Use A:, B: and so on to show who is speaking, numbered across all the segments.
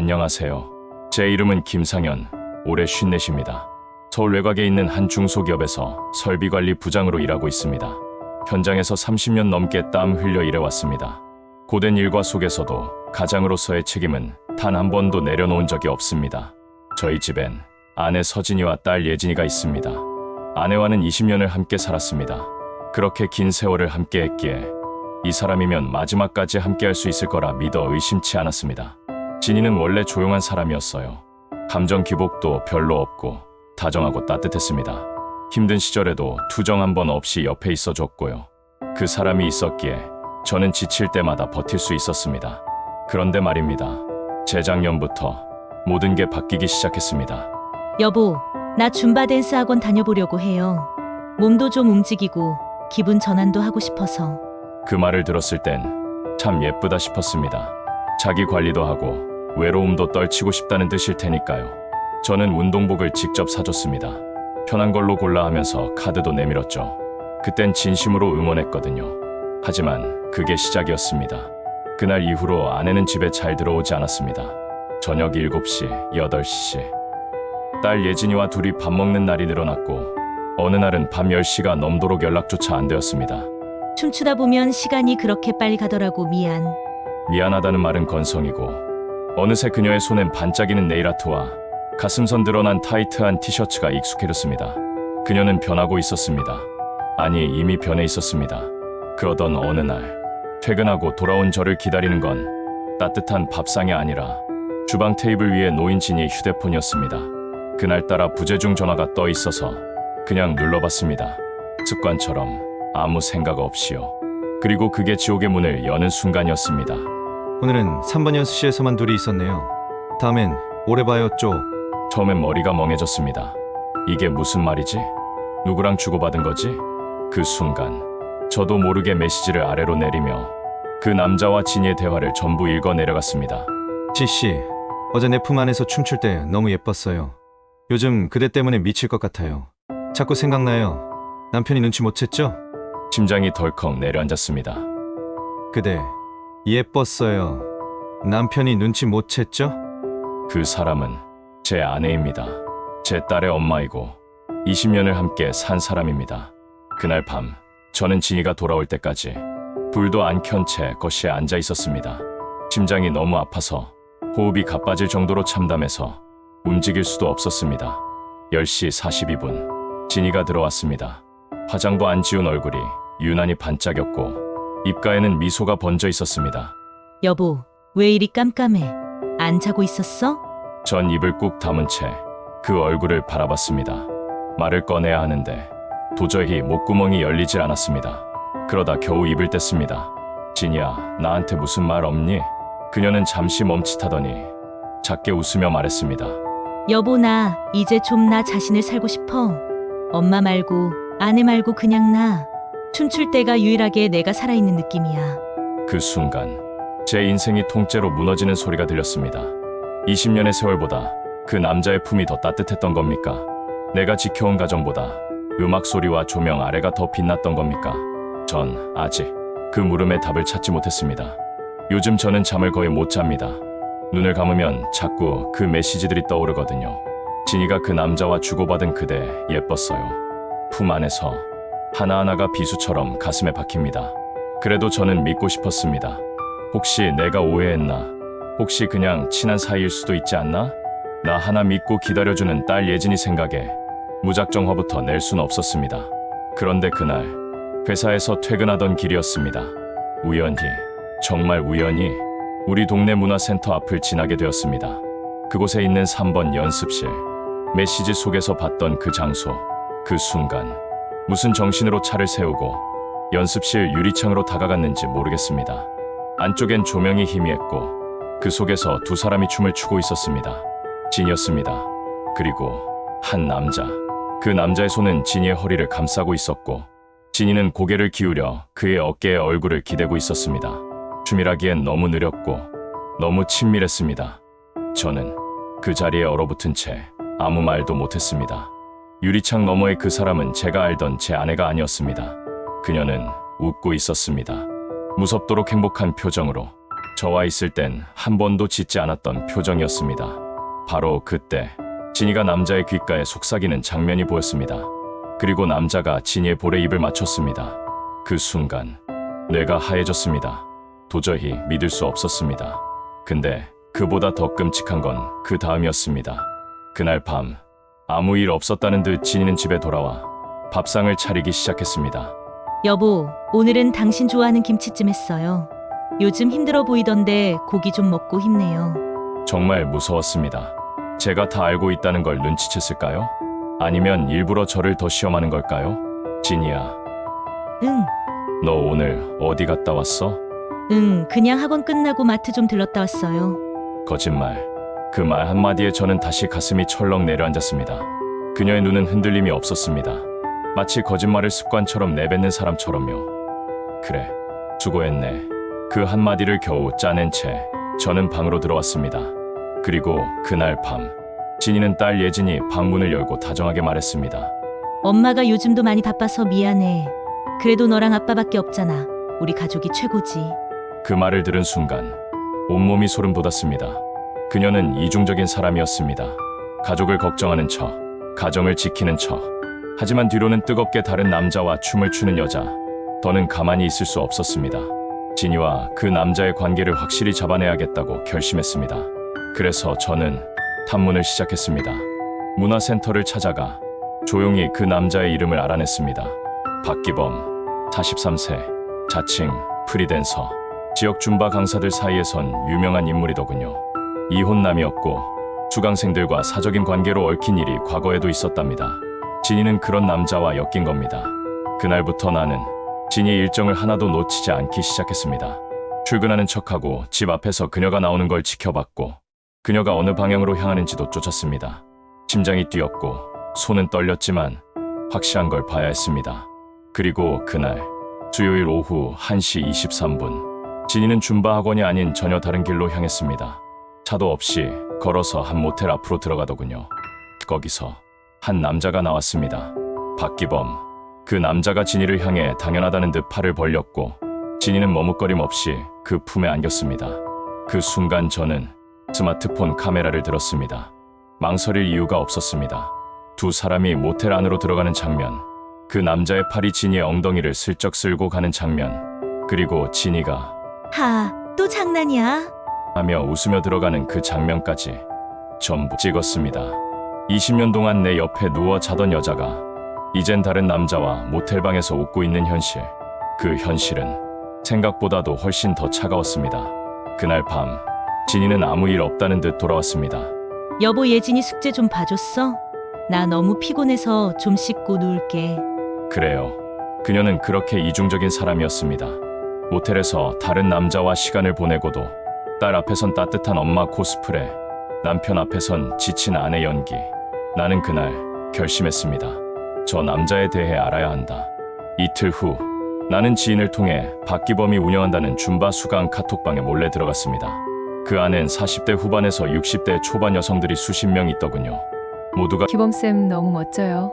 A: 안녕하세요. 제 이름은 김상현, 올해 54입니다. 서울 외곽에 있는 한 중소기업에서 설비관리 부장으로 일하고 있습니다. 현장에서 30년 넘게 땀 흘려 일해왔습니다. 고된 일과 속에서도 가장으로서의 책임은 단 한 번도 내려놓은 적이 없습니다. 저희 집엔 아내 서진이와 딸 예진이가 있습니다. 아내와는 20년을 함께 살았습니다. 그렇게 긴 세월을 함께 했기에 이 사람이면 마지막까지 함께 할 수 있을 거라 믿어 의심치 않았습니다. 진이는 원래 조용한 사람이었어요. 감정 기복도 별로 없고 다정하고 따뜻했습니다. 힘든 시절에도 투정 한 번 없이 옆에 있어줬고요. 그 사람이 있었기에 저는 지칠 때마다 버틸 수 있었습니다. 그런데 말입니다. 재작년부터 모든 게 바뀌기 시작했습니다.
B: 여보, 나 줌바 댄스 학원 다녀보려고 해요. 몸도 좀 움직이고 기분 전환도 하고 싶어서.
A: 그 말을 들었을 땐 참 예쁘다 싶었습니다. 자기 관리도 하고 외로움도 떨치고 싶다는 뜻일 테니까요. 저는 운동복을 직접 사줬습니다. 편한 걸로 골라 하면서 카드도 내밀었죠. 그땐 진심으로 응원했거든요. 하지만 그게 시작이었습니다. 그날 이후로 아내는 집에 잘 들어오지 않았습니다. 저녁 7시, 8시. 딸 예진이와 둘이 밥 먹는 날이 늘어났고 어느 날은 밤 10시가 넘도록 연락조차 안 되었습니다.
B: 춤추다 보면 시간이 그렇게 빨리 가더라고. 미안.
A: 미안하다는 말은 건성이고 어느새 그녀의 손엔 반짝이는 네일아트와 가슴선 드러난 타이트한 티셔츠가 익숙해졌습니다. 그녀는 변하고 있었습니다. 아니, 이미 변해 있었습니다. 그러던 어느 날 퇴근하고 돌아온 저를 기다리는 건 따뜻한 밥상이 아니라 주방 테이블 위에 놓인 진이의 휴대폰이었습니다. 그날따라 부재중 전화가 떠 있어서 그냥 눌러봤습니다. 습관처럼 아무 생각 없이요. 그리고 그게 지옥의 문을 여는 순간이었습니다.
C: 오늘은 3번 연수시에서만 둘이 있었네요. 다음엔 오래 봐요, 쪼.
A: 처음엔 머리가 멍해졌습니다. 이게 무슨 말이지? 누구랑 주고받은 거지? 그 순간 저도 모르게 메시지를 아래로 내리며 그 남자와 진이의 대화를 전부 읽어 내려갔습니다.
C: 지씨, 어제 내 품 안에서 춤출 때 너무 예뻤어요. 요즘 그대 때문에 미칠 것 같아요. 자꾸 생각나요. 남편이 눈치 못 챘죠?
A: 심장이 덜컥 내려앉았습니다.
C: 그대 예뻤어요. 남편이 눈치 못 챘죠?
A: 그 사람은 제 아내입니다. 제 딸의 엄마이고 20년을 함께 산 사람입니다. 그날 밤 저는 진이가 돌아올 때까지 불도 안 켠 채 거실에 앉아 있었습니다. 심장이 너무 아파서 호흡이 가빠질 정도로 참담해서 움직일 수도 없었습니다. 10시 42분 진이가 들어왔습니다. 화장도 안 지운 얼굴이 유난히 반짝였고 입가에는 미소가 번져 있었습니다.
B: 여보, 왜 이리 깜깜해? 안 자고 있었어?
A: 전 입을 꾹 다문 채 그 얼굴을 바라봤습니다. 말을 꺼내야 하는데 도저히 목구멍이 열리질 않았습니다. 그러다 겨우 입을 뗐습니다. 진이야, 나한테 무슨 말 없니? 그녀는 잠시 멈칫하더니 작게 웃으며 말했습니다.
B: 여보, 나 이제 좀 나 자신을 살고 싶어. 엄마 말고 아내 말고 그냥 나. 춤출 때가 유일하게 내가 살아있는 느낌이야.
A: 그 순간 제 인생이 통째로 무너지는 소리가 들렸습니다. 20년의 세월보다 그 남자의 품이 더 따뜻했던 겁니까? 내가 지켜온 가정보다 음악 소리와 조명 아래가 더 빛났던 겁니까? 전 아직 그 물음에 답을 찾지 못했습니다. 요즘 저는 잠을 거의 못 잡니다. 눈을 감으면 자꾸 그 메시지들이 떠오르거든요. 진이가 그 남자와 주고받은 그대 예뻤어요. 품 안에서 하나하나가 비수처럼 가슴에 박힙니다. 그래도 저는 믿고 싶었습니다. 혹시 내가 오해했나? 혹시 그냥 친한 사이일 수도 있지 않나? 나 하나 믿고 기다려주는 딸 예진이 생각에 무작정 화부터 낼 수는 없었습니다. 그런데 그날 회사에서 퇴근하던 길이었습니다. 우연히, 정말 우연히 우리 동네 문화센터 앞을 지나게 되었습니다. 그곳에 있는 3번 연습실, 메시지 속에서 봤던 그 장소, 그 순간 무슨 정신으로 차를 세우고 연습실 유리창으로 다가갔는지 모르겠습니다. 안쪽엔 조명이 희미했고 그 속에서 두 사람이 춤을 추고 있었습니다. 진이었습니다. 그리고 한 남자. 그 남자의 손은 진이의 허리를 감싸고 있었고 진이는 고개를 기울여 그의 어깨에 얼굴을 기대고 있었습니다. 춤이라기엔 너무 느렸고 너무 친밀했습니다. 저는 그 자리에 얼어붙은 채 아무 말도 못했습니다. 유리창 너머의 그 사람은 제가 알던 제 아내가 아니었습니다. 그녀는 웃고 있었습니다. 무섭도록 행복한 표정으로 저와 있을 땐 한 번도 짓지 않았던 표정이었습니다. 바로 그때 진이가 남자의 귓가에 속삭이는 장면이 보였습니다. 그리고 남자가 진이의 볼에 입을 맞췄습니다. 그 순간 뇌가 하얘졌습니다. 도저히 믿을 수 없었습니다. 근데 그보다 더 끔찍한 건 그 다음이었습니다. 그날 밤 아무 일 없었다는 듯 진이는 집에 돌아와 밥상을 차리기 시작했습니다.
B: 여보, 오늘은 당신 좋아하는 김치찜 했어요. 요즘 힘들어 보이던데 고기 좀 먹고 힘내요.
A: 정말 무서웠습니다. 제가 다 알고 있다는 걸 눈치챘을까요? 아니면 일부러 저를 더 시험하는 걸까요? 진이야,
B: 응,
A: 너 오늘 어디 갔다 왔어?
B: 응, 그냥 학원 끝나고 마트 좀 들렀다 왔어요.
A: 거짓말. 그 말 한마디에 저는 다시 가슴이 철렁 내려앉았습니다. 그녀의 눈은 흔들림이 없었습니다. 마치 거짓말을 습관처럼 내뱉는 사람처럼요. 그래, 수고했네. 그 한마디를 겨우 짜낸 채 저는 방으로 들어왔습니다. 그리고 그날 밤 진이는 딸 예진이 방문을 열고 다정하게 말했습니다.
B: 엄마가 요즘도 많이 바빠서 미안해. 그래도 너랑 아빠밖에 없잖아. 우리 가족이 최고지.
A: 그 말을 들은 순간 온몸이 소름 돋았습니다. 그녀는 이중적인 사람이었습니다. 가족을 걱정하는 척, 가정을 지키는 척. 하지만 뒤로는 뜨겁게 다른 남자와 춤을 추는 여자. 더는 가만히 있을 수 없었습니다. 진이와 그 남자의 관계를 확실히 잡아내야겠다고 결심했습니다. 그래서 저는 탐문을 시작했습니다. 문화센터를 찾아가 조용히 그 남자의 이름을 알아냈습니다. 박기범, 43세, 자칭 프리댄서. 지역 줌바 강사들 사이에선 유명한 인물이더군요. 이혼남이었고 수강생들과 사적인 관계로 얽힌 일이 과거에도 있었답니다. 진이는 그런 남자와 엮인 겁니다. 그날부터 나는 진이의 일정을 하나도 놓치지 않기 시작했습니다. 출근하는 척하고 집 앞에서 그녀가 나오는 걸 지켜봤고 그녀가 어느 방향으로 향하는지도 쫓았습니다. 심장이 뛰었고 손은 떨렸지만 확실한 걸 봐야 했습니다. 그리고 그날 수요일 오후 1시 23분 진이는 줌바 학원이 아닌 전혀 다른 길로 향했습니다. 차도 없이 걸어서 한 모텔 앞으로 들어가더군요. 거기서 한 남자가 나왔습니다. 박기범. 그 남자가 진이를 향해 당연하다는 듯 팔을 벌렸고 진이는 머뭇거림 없이 그 품에 안겼습니다. 그 순간 저는 스마트폰 카메라를 들었습니다. 망설일 이유가 없었습니다. 두 사람이 모텔 안으로 들어가는 장면, 그 남자의 팔이 진이의 엉덩이를 슬쩍 쓸고 가는 장면, 그리고 진이가
B: 또 장난이야?
A: 하며 웃으며 들어가는 그 장면까지 전부 찍었습니다. 20년 동안 내 옆에 누워 자던 여자가 이젠 다른 남자와 모텔방에서 웃고 있는 현실. 그 현실은 생각보다도 훨씬 더 차가웠습니다. 그날 밤 진이는 아무 일 없다는 듯 돌아왔습니다.
B: 여보, 예진이 숙제 좀 봐줬어? 나 너무 피곤해서 좀 씻고 누울게.
A: 그래요. 그녀는 그렇게 이중적인 사람이었습니다. 모텔에서 다른 남자와 시간을 보내고도 딸 앞에선 따뜻한 엄마 코스프레, 남편 앞에선 지친 아내 연기. 나는 그날 결심했습니다. 저 남자에 대해 알아야 한다. 이틀 후 나는 지인을 통해 박기범이 운영한다는 줌바 수강 카톡방에 몰래 들어갔습니다. 그 안엔 40대 후반에서 60대 초반 여성들이 수십 명 있더군요. 모두가
D: 기범쌤 너무 멋져요.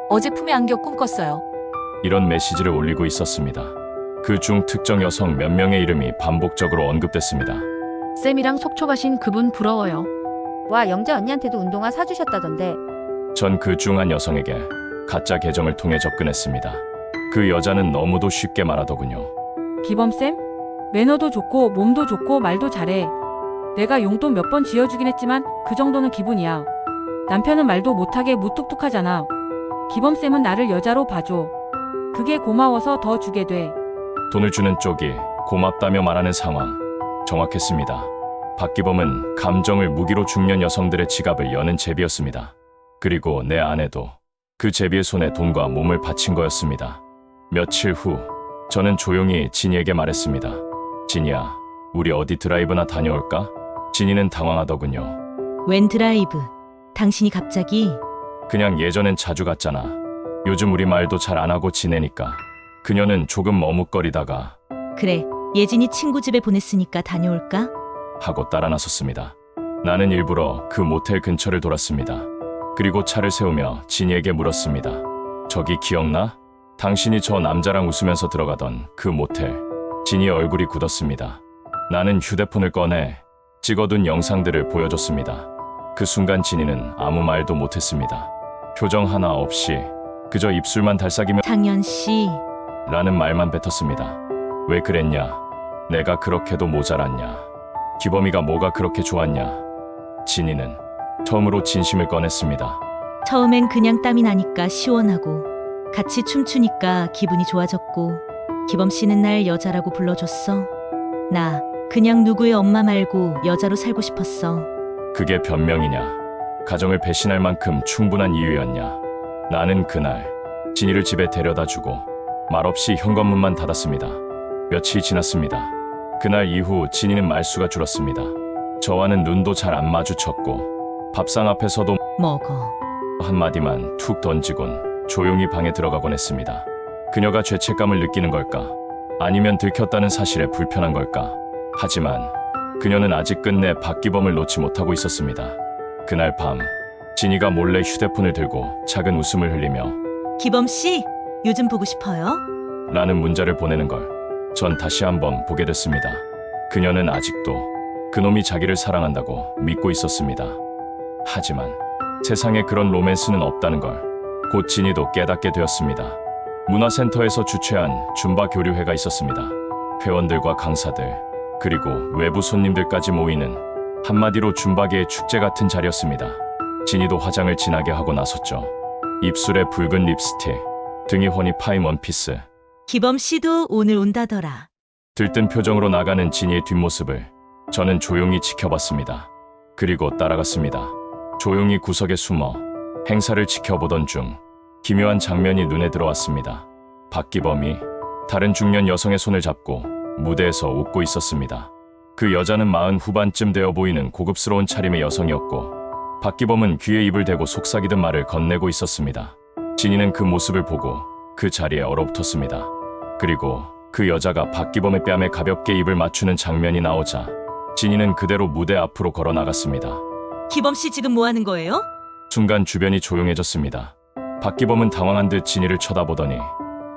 E: 어제 품에 안겨 꿈꿨어요.
A: 이런 메시지를 올리고 있었습니다. 그 중 특정 여성 몇 명의 이름이 반복적으로 언급됐습니다.
E: 쌤이랑 속초 가신 그분 부러워요.
F: 와, 영자 언니한테도 운동화 사주셨다던데.
A: 전 그 중 한 여성에게 가짜 계정을 통해 접근했습니다. 그 여자는 너무도 쉽게 말하더군요.
G: 기범쌤? 매너도 좋고 몸도 좋고 말도 잘해. 내가 용돈 몇 번 쥐어주긴 했지만 그 정도는 기분이야. 남편은 말도 못하게 무뚝뚝하잖아. 기범쌤은 나를 여자로 봐줘. 그게 고마워서 더 주게 돼.
A: 돈을 주는 쪽이 고맙다며 말하는 상황. 정확했습니다. 박기범은 감정을 무기로 중년 여성들의 지갑을 여는 제비였습니다. 그리고 내 아내도 그 제비의 손에 돈과 몸을 바친 거였습니다. 며칠 후 저는 조용히 진이에게 말했습니다. 진이야, 우리 어디 드라이브나 다녀올까? 진이는 당황하더군요.
B: 웬 드라이브? 당신이 갑자기?
A: 그냥 예전엔 자주 갔잖아. 요즘 우리 말도 잘 안 하고 지내니까. 그녀는 조금 머뭇거리다가
B: 그래, 예진이 친구 집에 보냈으니까 다녀올까?
A: 하고 따라 나섰습니다. 나는 일부러 그 모텔 근처를 돌았습니다. 그리고 차를 세우며 진이에게 물었습니다. 저기 기억나? 당신이 저 남자랑 웃으면서 들어가던 그 모텔. 진이의 얼굴이 굳었습니다. 나는 휴대폰을 꺼내 찍어둔 영상들을 보여줬습니다. 그 순간 진이는 아무 말도 못했습니다. 표정 하나 없이 그저 입술만 달싹이며
B: 상현 씨,
A: 라는 말만 뱉었습니다. 왜 그랬냐? 내가 그렇게도 모자랐냐? 기범이가 뭐가 그렇게 좋았냐? 진이는 처음으로 진심을 꺼냈습니다.
B: 처음엔 그냥 땀이 나니까 시원하고 같이 춤추니까 기분이 좋아졌고 기범 씨는 날 여자라고 불러줬어. 나 그냥 누구의 엄마 말고 여자로 살고 싶었어.
A: 그게 변명이냐? 가정을 배신할 만큼 충분한 이유였냐? 나는 그날 진이를 집에 데려다 주고 말없이 현관문만 닫았습니다. 며칠 지났습니다. 그날 이후 진이는 말수가 줄었습니다. 저와는 눈도 잘 안 마주쳤고 밥상 앞에서도
B: 먹어.
A: 한마디만 툭 던지곤 조용히 방에 들어가곤 했습니다. 그녀가 죄책감을 느끼는 걸까? 아니면 들켰다는 사실에 불편한 걸까? 하지만 그녀는 아직 끝내 박기범을 놓지 못하고 있었습니다. 그날 밤 진이가 몰래 휴대폰을 들고 작은 웃음을 흘리며
B: 기범 씨, 요즘 보고 싶어요?
A: 라는 문자를 보내는 걸 전 다시 한번 보게 됐습니다. 그녀는 아직도 그놈이 자기를 사랑한다고 믿고 있었습니다. 하지만 세상에 그런 로맨스는 없다는 걸 곧 진이도 깨닫게 되었습니다. 문화센터에서 주최한 줌바 교류회가 있었습니다. 회원들과 강사들 그리고 외부 손님들까지 모이는 한마디로 줌바계의 축제 같은 자리였습니다. 진이도 화장을 진하게 하고 나섰죠. 입술에 붉은 립스틱, 등이 훤히 파인 원피스.
B: 기범 씨도 오늘 온다더라.
A: 들뜬 표정으로 나가는 진이의 뒷모습을 저는 조용히 지켜봤습니다. 그리고 따라갔습니다. 조용히 구석에 숨어 행사를 지켜보던 중 기묘한 장면이 눈에 들어왔습니다. 박기범이 다른 중년 여성의 손을 잡고 무대에서 웃고 있었습니다. 그 여자는 40 후반쯤 되어 보이는 고급스러운 차림의 여성이었고 박기범은 귀에 입을 대고 속삭이듯 말을 건네고 있었습니다. 진이는 그 모습을 보고 그 자리에 얼어붙었습니다. 그리고 그 여자가 박기범의 뺨에 가볍게 입을 맞추는 장면이 나오자 진이는 그대로 무대 앞으로 걸어 나갔습니다.
B: 기범 씨 지금 뭐 하는 거예요?
A: 순간 주변이 조용해졌습니다. 박기범은 당황한 듯 진이를 쳐다보더니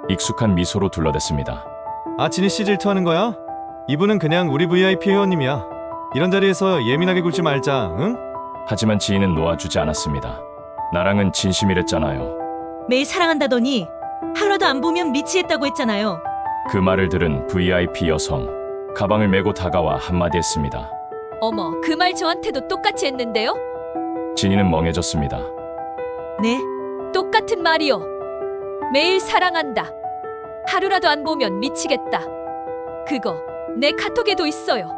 A: 익숙한 미소로 둘러댔습니다.
C: 아, 진이 씨 질투하는 거야? 이분은 그냥 우리 VIP 회원님이야. 이런 자리에서 예민하게 굴지 말자, 응?
A: 하지만 지인은 놓아주지 않았습니다. 나랑은 진심이랬잖아요.
B: 매일 사랑한다더니 하루라도 안 보면 미치겠다고 했잖아요.
A: 그 말을 들은 VIP 여성, 가방을 메고 다가와 한마디 했습니다.
H: 어머, 그 말 저한테도 똑같이 했는데요?
A: 진이는 멍해졌습니다.
B: 네,
H: 똑같은 말이요. 매일 사랑한다. 하루라도 안 보면 미치겠다. 그거 내 카톡에도 있어요.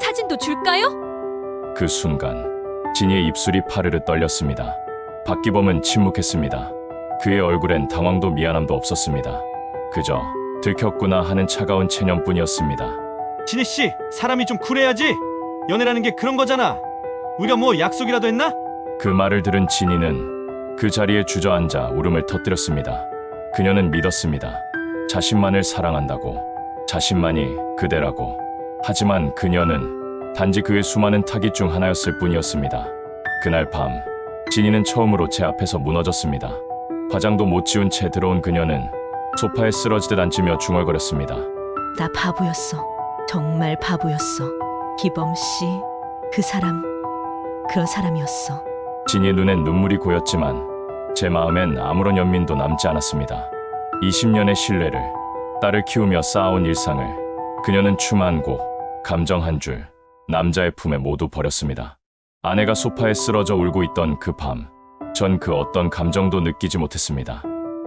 H: 사진도 줄까요?
A: 그 순간 진이의 입술이 파르르 떨렸습니다. 박기범은 침묵했습니다. 그의 얼굴엔 당황도 미안함도 없었습니다. 그저 들켰구나 하는 차가운 체념뿐이었습니다.
C: 진이 씨, 사람이 좀 쿨해야지. 연애라는 게 그런 거잖아. 우리가 뭐 약속이라도 했나?
A: 그 말을 들은 진이는 그 자리에 주저앉아 울음을 터뜨렸습니다. 그녀는 믿었습니다. 자신만을 사랑한다고, 자신만이 그대라고. 하지만 그녀는 단지 그의 수많은 타깃 중 하나였을 뿐이었습니다. 그날 밤 진이는 처음으로 제 앞에서 무너졌습니다. 화장도 못 지운 채 들어온 그녀는 소파에 쓰러지듯 앉으며 중얼거렸습니다.
B: 나 바보였어. 정말 바보였어. 기범 씨, 그 사람, 그런 사람이었어.
A: 진이의 눈엔 눈물이 고였지만 제 마음엔 아무런 연민도 남지 않았습니다. 20년의 신뢰를, 딸을 키우며 쌓아온 일상을 그녀는 춤 한 곡, 감정 한 줄, 남자의 품에 모두 버렸습니다. 아내가 소파에 쓰러져 울고 있던 그 밤, 전 그 어떤 감정도 느끼지 못했습니다.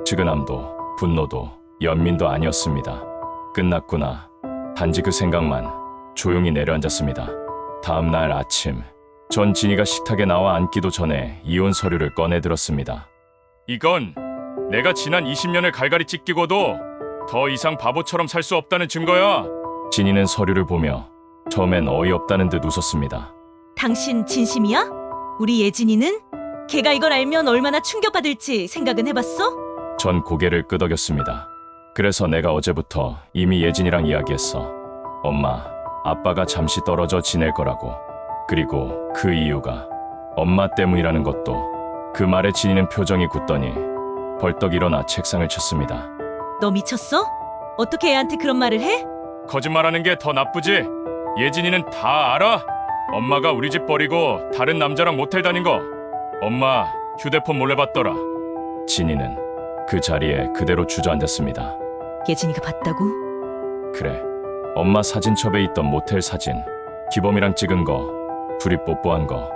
A: 측은함도, 분노도, 연민도 아니었습니다. 끝났구나. 단지 그 생각만 조용히 내려앉았습니다. 다음 날 아침, 전 진이가 식탁에 나와 앉기도 전에 이혼 서류를 꺼내 들었습니다. 이건 내가 지난 20년을 갈갈이 찢기고도 더 이상 바보처럼 살 수 없다는 증거야. 진이는 서류를 보며 처음엔 어이없다는 듯 웃었습니다.
B: 당신 진심이야? 우리 예진이는? 걔가 이걸 알면 얼마나 충격받을지 생각은 해봤어?
A: 전 고개를 끄덕였습니다. 그래서 내가 어제부터 이미 예진이랑 이야기했어. 엄마, 아빠가 잠시 떨어져 지낼 거라고. 그리고 그 이유가 엄마 때문이라는 것도. 그 말에 진이는 표정이 굳더니 벌떡 일어나 책상을 쳤습니다.
B: 너 미쳤어? 어떻게 애한테 그런 말을 해?
A: 거짓말하는 게 더 나쁘지? 예진이는 다 알아. 엄마가 우리 집 버리고 다른 남자랑 모텔 다닌 거. 엄마 휴대폰 몰래 봤더라. 진이는 그 자리에 그대로 주저앉았습니다.
B: 예진이가 봤다고?
A: 그래, 엄마 사진첩에 있던 모텔 사진, 기범이랑 찍은 거, 둘이 뽀뽀한 거,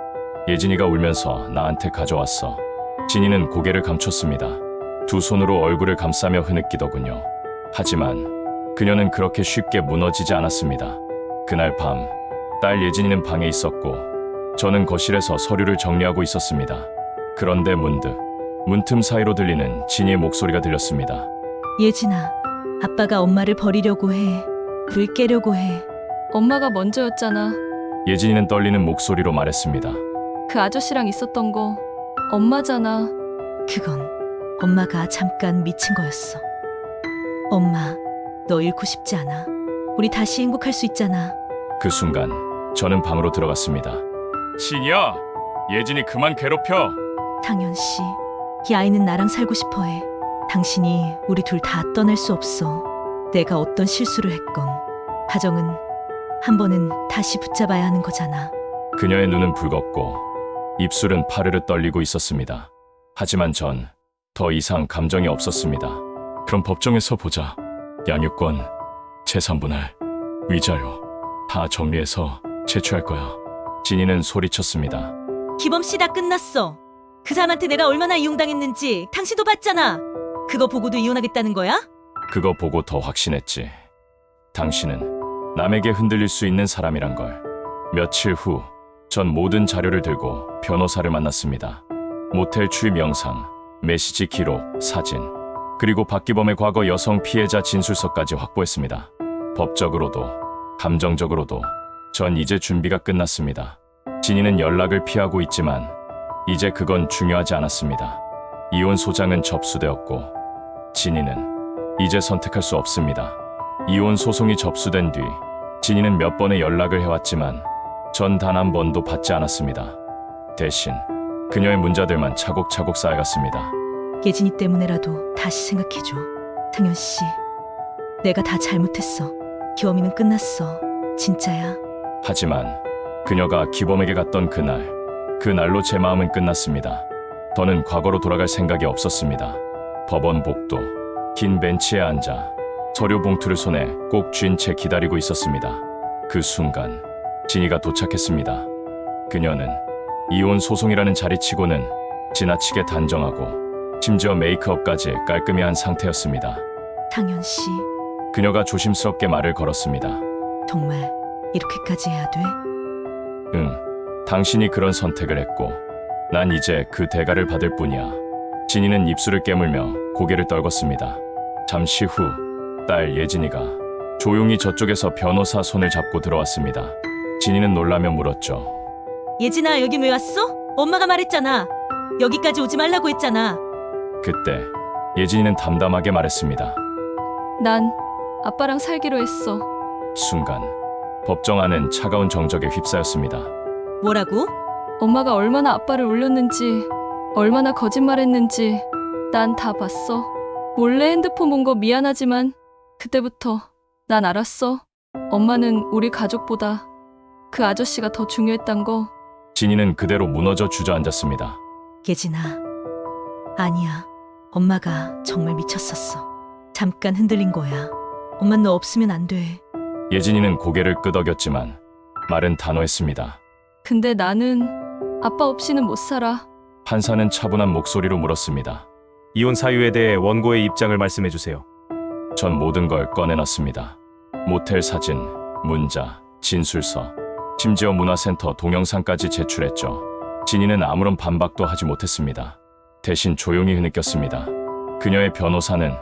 A: 예진이가 울면서 나한테 가져왔어. 진이는 고개를 감췄습니다. 두 손으로 얼굴을 감싸며 흐느끼더군요. 하지만 그녀는 그렇게 쉽게 무너지지 않았습니다. 그날 밤, 딸 예진이는 방에 있었고 저는 거실에서 서류를 정리하고 있었습니다. 그런데 문틈 사이로 들리는 진이의 목소리가 들렸습니다.
B: 예진아, 아빠가 엄마를 버리려고 해. 불 깨려고 해.
H: 엄마가 먼저였잖아.
A: 예진이는 떨리는 목소리로 말했습니다.
H: 그 아저씨랑 있었던 거 엄마잖아.
B: 그건 엄마가 잠깐 미친 거였어. 엄마, 너 잃고 싶지 않아. 우리 다시 행복할 수 있잖아.
A: 그 순간 저는 방으로 들어갔습니다. 진이야, 예진이 그만 괴롭혀.
B: 당연 씨, 이 아이는 나랑 살고 싶어 해. 당신이 우리 둘 다 떠날 수 없어. 내가 어떤 실수를 했건 가정은 한 번은 다시 붙잡아야 하는 거잖아.
A: 그녀의 눈은 붉었고 입술은 파르르 떨리고 있었습니다. 하지만 전 더 이상 감정이 없었습니다. 그럼 법정에서 보자. 양육권, 재산분할, 위자료 다 정리해서 제출할 거야. 진이는 소리쳤습니다.
B: 기범 씨 다 끝났어. 그 사람한테 내가 얼마나 이용당했는지 당신도 봤잖아. 그거 보고도 이혼하겠다는 거야?
A: 그거 보고 더 확신했지. 당신은 남에게 흔들릴 수 있는 사람이란 걸. 며칠 후 전 모든 자료를 들고 변호사를 만났습니다. 모텔 출입 영상, 메시지 기록, 사진, 그리고 박기범의 과거 여성 피해자 진술서까지 확보했습니다. 법적으로도 감정적으로도 전 이제 준비가 끝났습니다. 진이는 연락을 피하고 있지만 이제 그건 중요하지 않았습니다. 이혼 소장은 접수되었고 진이는 이제 선택할 수 없습니다. 이혼 소송이 접수된 뒤 진이는 몇 번의 연락을 해왔지만 전 단 한 번도 받지 않았습니다. 대신 그녀의 문자들만 차곡차곡 쌓여갔습니다.
B: 예진이 때문에라도 다시 생각해줘. 당연 씨, 내가 다 잘못했어. 기범이는 끝났어. 진짜야.
A: 하지만 그녀가 기범에게 갔던 그날로 제 마음은 끝났습니다. 더는 과거로 돌아갈 생각이 없었습니다. 법원 복도, 긴 벤치에 앉아 서류 봉투를 손에 꼭 쥔 채 기다리고 있었습니다. 그 순간 진이가 도착했습니다. 그녀는 이혼 소송이라는 자리치고는 지나치게 단정하고 심지어 메이크업까지 깔끔히 한 상태였습니다.
B: 당연 씨,
A: 그녀가 조심스럽게 말을 걸었습니다.
B: 정말 이렇게까지 해야 돼?
A: 응, 당신이 그런 선택을 했고 난 이제 그 대가를 받을 뿐이야. 진이는 입술을 깨물며 고개를 떨궜습니다. 잠시 후 딸 예진이가 조용히 저쪽에서 변호사 손을 잡고 들어왔습니다. 진이는 놀라며 물었죠.
B: 예진아, 여긴 왜 왔어? 엄마가 말했잖아. 여기까지 오지 말라고 했잖아.
A: 그때 예진이는 담담하게 말했습니다.
H: 난 아빠랑 살기로 했어.
A: 순간 법정 안은 차가운 정적에 휩싸였습니다.
B: 뭐라고?
H: 엄마가 얼마나 아빠를 울렸는지, 얼마나 거짓말했는지 난 다 봤어. 몰래 핸드폰 본 거 미안하지만 그때부터 난 알았어. 엄마는 우리 가족보다 그 아저씨가 더 중요했단 거.
A: 진이는 그대로 무너져 주저앉았습니다.
B: 예진아, 아니야. 엄마가 정말 미쳤었어. 잠깐 흔들린 거야. 엄만 너 없으면 안 돼.
A: 예진이는 고개를 끄덕였지만 말은 단호했습니다.
H: 근데 나는 아빠 없이는 못 살아.
A: 판사는 차분한 목소리로 물었습니다.
I: 이혼 사유에 대해 원고의 입장을 말씀해 주세요.
A: 전 모든 걸 꺼내놨습니다. 모텔 사진, 문자, 진술서, 심지어 문화센터 동영상까지 제출했죠. 진이는 아무런 반박도 하지 못했습니다. 대신 조용히 흐느꼈습니다. 그녀의 변호사는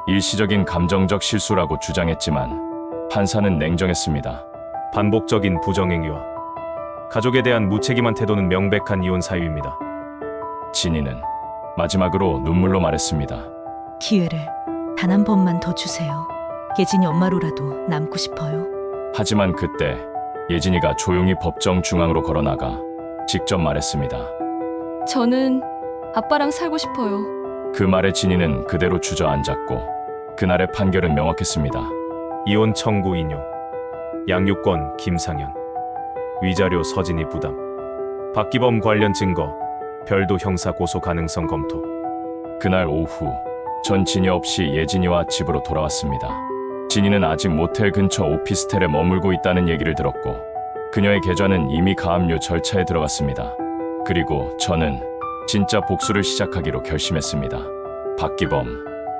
A: 일시적인 감정적 실수라고 주장했지만 판사는 냉정했습니다.
I: 반복적인 부정행위와 가족에 대한 무책임한 태도는 명백한 이혼 사유입니다.
A: 진이는 마지막으로 눈물로 말했습니다.
B: 기회를 단 한 번만 더 주세요. 예진이 엄마로라도 남고 싶어요.
A: 하지만 그때 예진이가 조용히 법정 중앙으로 걸어나가 직접 말했습니다.
H: 저는 아빠랑 살고 싶어요.
A: 그 말에 진이는 그대로 주저앉았고 그날의 판결은 명확했습니다.
I: 이혼 청구 인용. 양육권 김상현. 위자료 서진이 부담. 박기범 관련 증거. 별도 형사 고소 가능성 검토.
A: 그날 오후 전 진이 없이 예진이와 집으로 돌아왔습니다. 진이는 아직 모텔 근처 오피스텔에 머물고 있다는 얘기를 들었고 그녀의 계좌는 이미 가압류 절차에 들어갔습니다. 그리고 저는 진짜 복수를 시작하기로 결심했습니다. 박기범,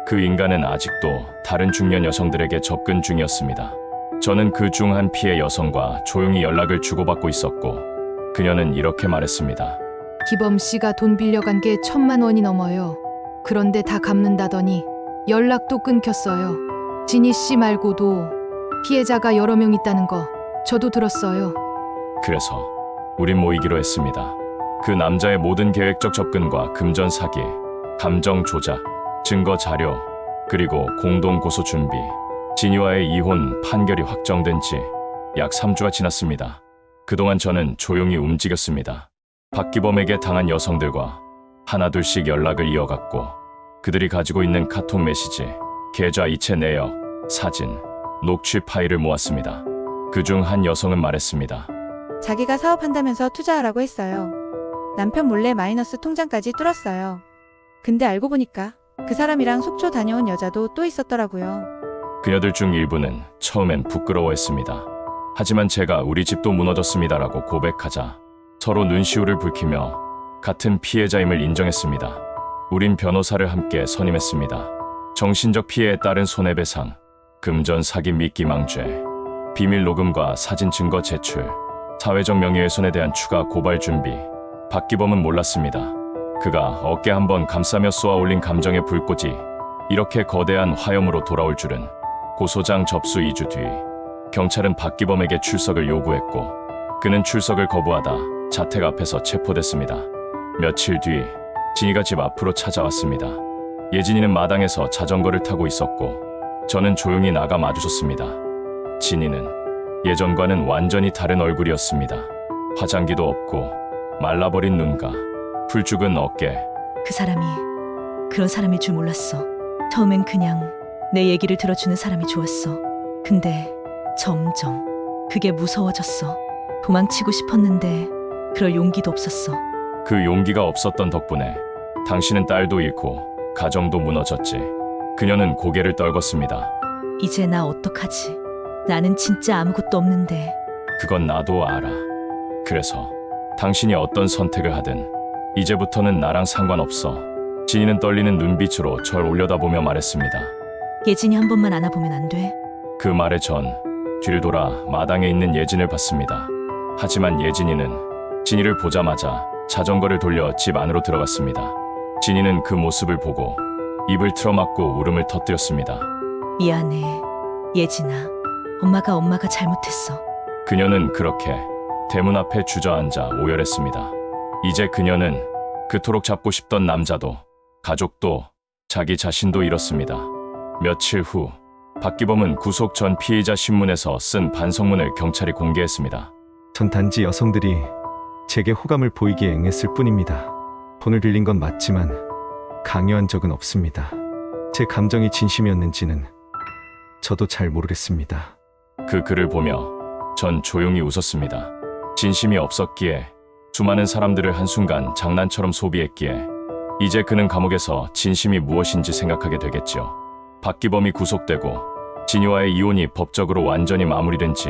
A: 그 인간은 아직도 다른 중년 여성들에게 접근 중이었습니다. 저는 그 중 한 피해 여성과 조용히 연락을 주고받고 있었고 그녀는 이렇게 말했습니다.
D: 기범 씨가 돈 빌려간 게 1,000만 원이 넘어요. 그런데 다 갚는다더니 연락도 끊겼어요. 진희 씨 말고도 피해자가 여러 명 있다는 거 저도 들었어요.
A: 그래서 우린 모이기로 했습니다. 그 남자의 모든 계획적 접근과 금전 사기, 감정 조작, 증거 자료, 그리고 공동 고소 준비, 진이와의 이혼 판결이 확정된 지 약 3주가 지났습니다. 그동안 저는 조용히 움직였습니다. 박기범에게 당한 여성들과 하나둘씩 연락을 이어갔고 그들이 가지고 있는 카톡 메시지, 계좌 이체 내역, 사진, 녹취 파일을 모았습니다. 그중 한 여성은 말했습니다.
F: 자기가 사업한다면서 투자하라고 했어요. 남편 몰래 마이너스 통장까지 뚫었어요. 근데 알고 보니까 그 사람이랑 속초 다녀온 여자도 또 있었더라고요.
A: 그녀들 중 일부는 처음엔 부끄러워했습니다. 하지만 제가 우리 집도 무너졌습니다라고 고백하자 서로 눈시울을 붉히며 같은 피해자임을 인정했습니다. 우린 변호사를 함께 선임했습니다. 정신적 피해에 따른 손해배상, 금전 사기 미끼망죄, 비밀 녹음과 사진 증거 제출, 사회적 명예훼손에 대한 추가 고발 준비. 박기범은 몰랐습니다. 그가 어깨 한번 감싸며 쏘아 올린 감정의 불꽃이 이렇게 거대한 화염으로 돌아올 줄은. 고소장 접수 2주 뒤 경찰은 박기범에게 출석을 요구했고 그는 출석을 거부하다 자택 앞에서 체포됐습니다. 며칠 뒤 진이가 집 앞으로 찾아왔습니다. 예진이는 마당에서 자전거를 타고 있었고 저는 조용히 나가 마주쳤습니다. 진이는 예전과는 완전히 다른 얼굴이었습니다. 화장기도 없고 말라버린 눈과 풀죽은 어깨.
B: 그 사람이 그런 사람일 줄 몰랐어. 처음엔 그냥 내 얘기를 들어주는 사람이 좋았어. 근데 점점 그게 무서워졌어. 도망치고 싶었는데 그럴 용기도 없었어.
A: 그 용기가 없었던 덕분에 당신은 딸도 잃고 가정도 무너졌지. 그녀는 고개를 떨궜습니다.
B: 이제 나 어떡하지? 나는 진짜 아무것도 없는데.
A: 그건 나도 알아. 그래서 당신이 어떤 선택을 하든 이제부터는 나랑 상관없어. 진이는 떨리는 눈빛으로 절 올려다보며 말했습니다.
B: 예진이 한 번만 안아보면 안 돼?
A: 그 말에 전 뒤를 돌아 마당에 있는 예진을 봤습니다. 하지만 예진이는 진이를 보자마자 자전거를 돌려 집 안으로 들어갔습니다. 진이는 그 모습을 보고 입을 틀어막고 울음을 터뜨렸습니다.
B: 미안해, 예진아. 엄마가 잘못했어.
A: 그녀는 그렇게 대문 앞에 주저앉아 오열했습니다. 이제 그녀는 그토록 잡고 싶던 남자도 가족도 자기 자신도 잃었습니다. 며칠 후 박기범은 구속 전 피의자 신문에서 쓴 반성문을 경찰이 공개했습니다.
C: 전 단지 여성들이 제게 호감을 보이기에 응했을 뿐입니다. 돈을 빌린 건 맞지만 강요한 적은 없습니다. 제 감정이 진심이었는지는 저도 잘 모르겠습니다.
A: 그 글을 보며 전 조용히 웃었습니다. 진심이 없었기에 수많은 사람들을 한순간 장난처럼 소비했기에 이제 그는 감옥에서 진심이 무엇인지 생각하게 되겠죠. 박기범이 구속되고 진이와의 이혼이 법적으로 완전히 마무리된 지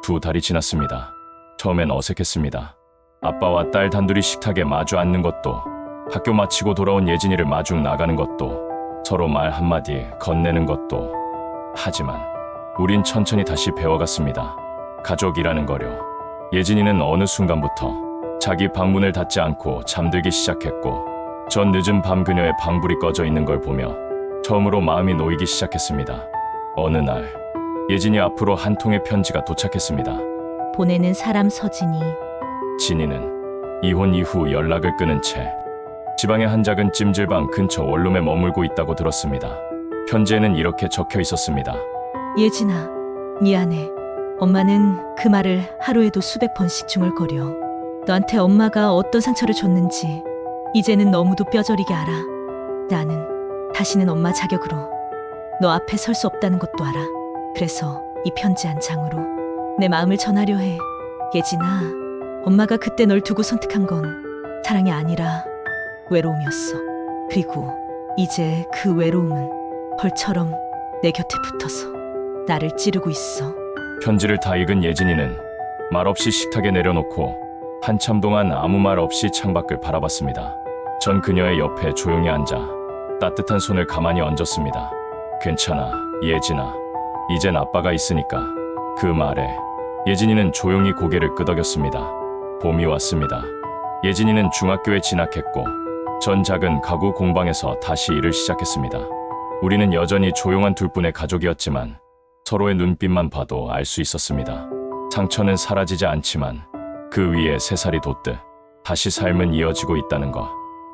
A: 2달이 지났습니다. 처음엔 어색했습니다. 아빠와 딸 단둘이 식탁에 마주 앉는 것도, 학교 마치고 돌아온 예진이를 마중 나가는 것도, 서로 말 한마디 건네는 것도. 하지만 우린 천천히 다시 배워갔습니다. 가족이라는 거려. 예진이는 어느 순간부터 자기 방문을 닫지 않고 잠들기 시작했고 전 늦은 밤 그녀의 방불이 꺼져 있는 걸 보며 처음으로 마음이 놓이기 시작했습니다. 어느 날 예진이 앞으로 한 통의 편지가 도착했습니다.
B: 보내는 사람 서진이.
A: 진이는 이혼 이후 연락을 끊은 채 지방의 한 작은 찜질방 근처 원룸에 머물고 있다고 들었습니다. 편지에는 이렇게 적혀 있었습니다.
B: 예진아, 미안해. 엄마는 그 말을 하루에도 수백 번씩 중얼거려. 너한테 엄마가 어떤 상처를 줬는지 이제는 너무도 뼈저리게 알아. 나는 다시는 엄마 자격으로 너 앞에 설 수 없다는 것도 알아. 그래서 이 편지 한 장으로 내 마음을 전하려 해. 예진아, 엄마가 그때 널 두고 선택한 건 사랑이 아니라 외로움이었어. 그리고 이제 그 외로움은 벌처럼 내 곁에 붙어서 나를 찌르고 있어.
A: 편지를 다 읽은 예진이는 말없이 식탁에 내려놓고 한참 동안 아무 말 없이 창밖을 바라봤습니다. 전 그녀의 옆에 조용히 앉아 따뜻한 손을 가만히 얹었습니다. 괜찮아, 예진아. 이젠 아빠가 있으니까. 그 말에 예진이는 조용히 고개를 끄덕였습니다. 봄이 왔습니다. 예진이는 중학교에 진학했고 전 작은 가구 공방에서 다시 일을 시작했습니다. 우리는 여전히 조용한 둘뿐의 가족이었지만 서로의 눈빛만 봐도 알 수 있었습니다. 상처는 사라지지 않지만 그 위에 새살이 돋듯 다시 삶은 이어지고 있다는 것.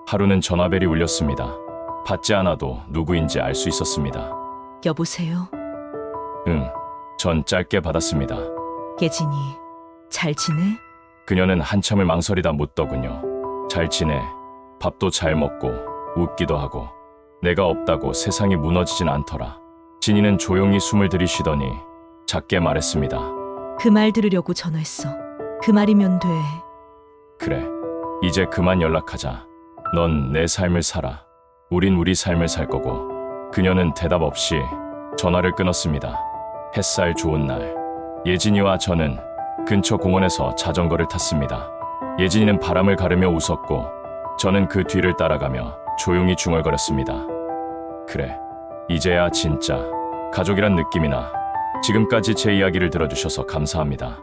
A: 하루는 전화벨이 울렸습니다. 받지 않아도 누구인지 알 수 있었습니다.
B: 여보세요?
A: 응, 전 짧게 받았습니다.
B: 예진이, 잘 지내?
A: 그녀는 한참을 망설이다 묻더군요. 잘 지내. 밥도 잘 먹고 웃기도 하고. 내가 없다고 세상이 무너지진 않더라. 진이는 조용히 숨을 들이쉬더니 작게 말했습니다.
B: 그 말 들으려고 전화했어. 그 말이면 돼.
A: 그래, 이제 그만 연락하자. 넌 내 삶을 살아. 우린 우리 삶을 살 거고. 그녀는 대답 없이 전화를 끊었습니다. 햇살 좋은 날, 예진이와 저는 근처 공원에서 자전거를 탔습니다. 예진이는 바람을 가르며 웃었고 저는 그 뒤를 따라가며 조용히 중얼거렸습니다. 그래, 이제야 진짜 가족이란 느낌이나. 지금까지 제 이야기를 들어주셔서 감사합니다.